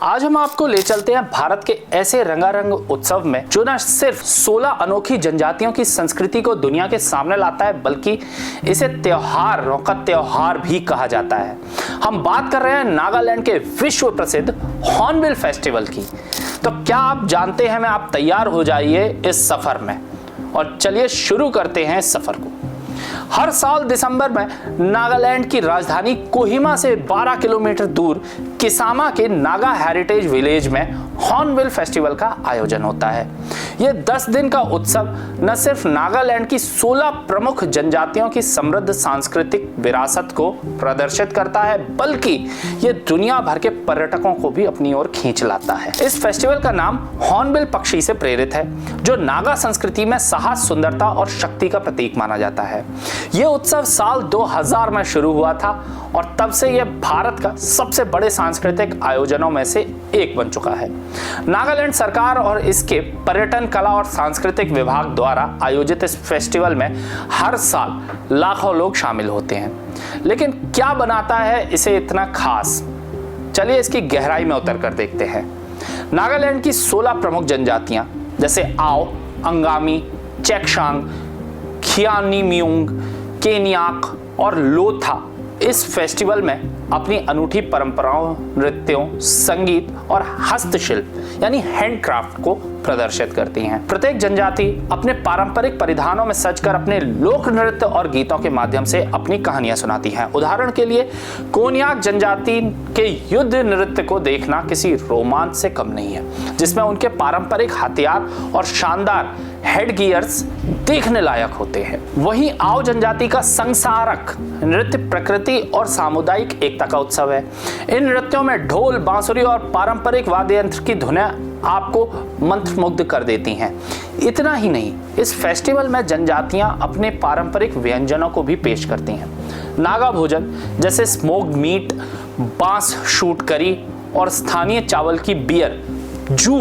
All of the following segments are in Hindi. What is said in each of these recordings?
आज हम आपको ले चलते हैं भारत के ऐसे रंगारंग उत्सव में जो न सिर्फ 16 अनोखी जनजातियों की संस्कृति को दुनिया के सामने लाता है बल्कि इसे त्योहारों का त्योहार भी कहा जाता है। हम बात कर रहे हैं नागालैंड के विश्व प्रसिद्ध हॉर्नबिल फेस्टिवल की। तो क्या आप जानते हैं? आप तैयार हो जाइए इस सफर में और चलिए शुरू करते हैं इस सफर को। हर साल दिसंबर में नागालैंड की राजधानी कोहिमा से 12 किलोमीटर दूर किसामा के नागा हेरिटेज विलेज में हॉर्नबिल फेस्टिवल का आयोजन होता है। यह 10 दिन का उत्सव न सिर्फ नागालैंड की 16 प्रमुख जनजातियों की समृद्ध सांस्कृतिक विरासत को प्रदर्शित करता है बल्कि यह दुनिया भर के पर्यटकों को भी अपनी ओर खींच लाता है। इस फेस्टिवल का नाम हॉर्नबिल पक्षी से प्रेरित है जो नागा संस्कृति में साहस, सुंदरता और शक्ति का प्रतीक माना जाता है। यह उत्सव साल 2000 में शुरू हुआ था और तब से यह भारत का सबसे बड़े सांस्कृतिक आयोजनों में से एक बन चुका है। नागालैंड सरकार और इसके पर्यटन, कला और सांस्कृतिक विभाग द्वारा आयोजित इस फेस्टिवल में हर साल लाखों लोग शामिल होते हैं। लेकिन क्या बनाता है इसे इतना खास? चलिए इसकी गहराई में उतर कर देखते हैं। नागालैंड की 16 प्रमुख जनजातियां जैसे आओ, अंगामी, चेक्शांग, खियानीम्यूंग, केनियाक और लोथा इस फेस्टिवल में अपनी अनूठी परंपराओं, नृत्यों, संगीत और हस्तशिल्प यानी हैंडक्राफ्ट को प्रदर्शित करती हैं। प्रत्येक जनजाति अपने पारंपरिक परिधानों में सजकर अपने लोक नृत्य और गीतों के माध्यम से अपनी कहानियां सुनाती हैं। उदाहरण के लिए कोनियाक जनजाति के युद्ध नृत्य को देखना किसी रोमांच से कम नहीं है, जिसमें उनके पारंपरिक हथियार और शानदार हेड गियर्स देखने लायक होते हैं। वहीं आओ जनजाति का संसारक नृत्य प्रकृति और सामुदायिक एकता का उत्सव है। इन नृत्यों में ढोल, बांसुरी और पारंपरिक वाद्य यंत्र की धुनें आपको मंत्रमुग्ध कर देती हैं। इतना ही नहीं, इस फेस्टिवल में जनजातियां अपने पारंपरिक व्यंजनों को भी पेश करती हैं। नागा भोजन जैसे स्मोक्ड मीट, बांस शूट करी और स्थानीय चावल की बियर जू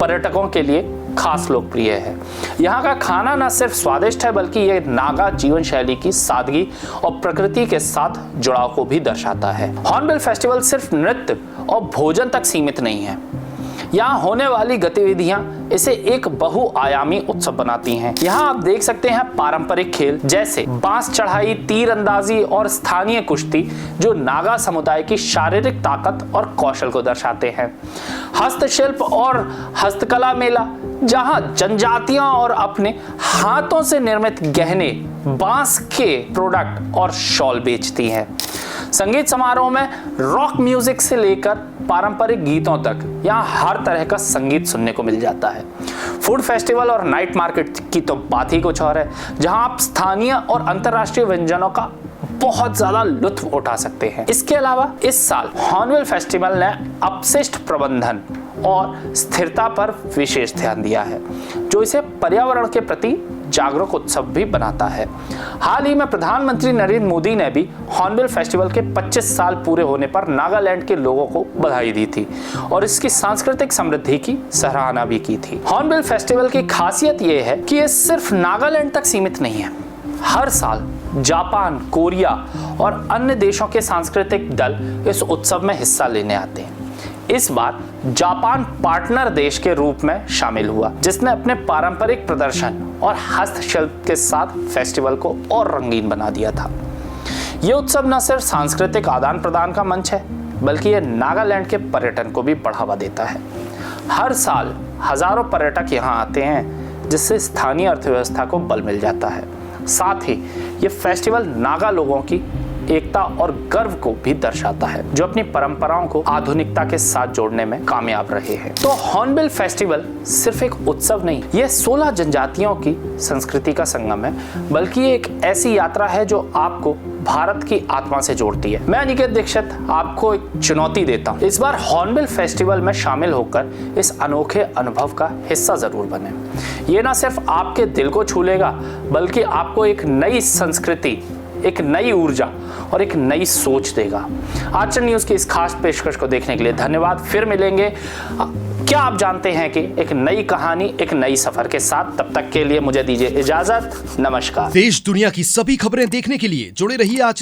पर्यटकों के लिए खास लोकप्रिय है। यहाँ का खाना न सिर्फ स्वादिष्ट है बल्कि ये नागा जीवन शैली की सादगी और प्रकृति के साथ जुड़ाव को भी दर्शाता है। हॉर्नबिल फेस्टिवल सिर्फ नृत्य और भोजन तक सीमित नहीं है। यहाँ होने वाली गतिविधियां इसे एक बहुआयामी उत्सव बनाती हैं। यहाँ आप देख सकते हैं पारंपरिक खेल जैसे बांस चढ़ाई, तीर अंदाजी और स्थानीय कुश्ती जो नागा समुदाय की शारीरिक ताकत और कौशल को दर्शाते हैं। हस्तशिल्प और हस्तकला मेला जहाँ जनजातियां और अपने हाथों से निर्मित गहने, बांस के प्रोडक्ट और शॉल बेचती हैं। संगीत समारोह में रॉक म्यूजिक से लेकर पारंपरिक गीतों तक यहाँ हर तरह का संगीत सुनने को मिल जाता है। फूड फेस्टिवल और नाइट मार्केट की तो बात ही कुछ और है, जहाँ आप स्थानीय और अंतर्राष्ट्रीय व्यंजनों का बहुत ज्यादा लुत्फ उठा सकते हैं। इसके अलावा इस साल हॉर्नबिल फेस्टिवल ने अपशिष्ट प्रबंधन और स्थिरता पर विशेष ध्यान दिया है, जो इसे पर्यावरण के प्रति जागरूक उत्सव भी बनाता है। हाल ही में प्रधानमंत्री नरेंद्र मोदी ने भी हॉर्नबिल फेस्टिवल के 25 साल पूरे होने पर नागालैंड के लोगों को बधाई दी थी और इसकी सांस्कृतिक समृद्धि की सराहना भी की थी। हॉर्नबिल फेस्टिवल की खासियत यह है कि यह सिर्फ नागालैंड तक सीमित नहीं है। हर साल जापान, कोरिया और अन्य देशों के सांस्कृतिक दल इस उत्सव में हिस्सा लेने आते हैं। इस बार जापान पार्टनर देश के रूप में शामिल हुआ, जिसने अपने पारंपरिक प्रदर्शन और हस्तशिल्प के साथ फेस्टिवल को और रंगीन बना दिया था। यह उत्सव न सिर्फ सांस्कृतिक आदान प्रदान का मंच है बल्कि यह नागालैंड के पर्यटन को भी बढ़ावा देता है। हर साल हजारों पर्यटक यहाँ आते हैं, जिससे स्थानीय अर्थव्यवस्था को बल मिल जाता है। साथ ही ये फेस्टिवल नागा लोगों की एकता और गर्व को भी दर्शाता है, जो अपनी परंपराओं को आधुनिकता के साथ जोड़ने में कामयाब रहे हैं। तो हॉर्नबिल फेस्टिवल सिर्फ एक उत्सव नहीं, यह 16 जनजातियों की संस्कृति का संगम है, बल्कि एक ऐसी यात्रा है जो आपको भारत की आत्मा से जोड़ती है। मैं अनिकेत दीक्षित आपको एक चुनौती देता हूँ, इस बार हॉर्नबिल फेस्टिवल में शामिल होकर इस अनोखे अनुभव का हिस्सा जरूर बने। ये ना सिर्फ आपके दिल को छू लेगा बल्कि आपको एक नई संस्कृति, एक नई ऊर्जा और एक नई सोच देगा। आचरण न्यूज की इस खास पेशकश को देखने के लिए धन्यवाद। फिर मिलेंगे क्या आप जानते हैं कि एक नई कहानी, एक नई सफर के साथ। तब तक के लिए मुझे दीजिए इजाजत। नमस्कार। देश दुनिया की सभी खबरें देखने के लिए जुड़े रहिए आचरण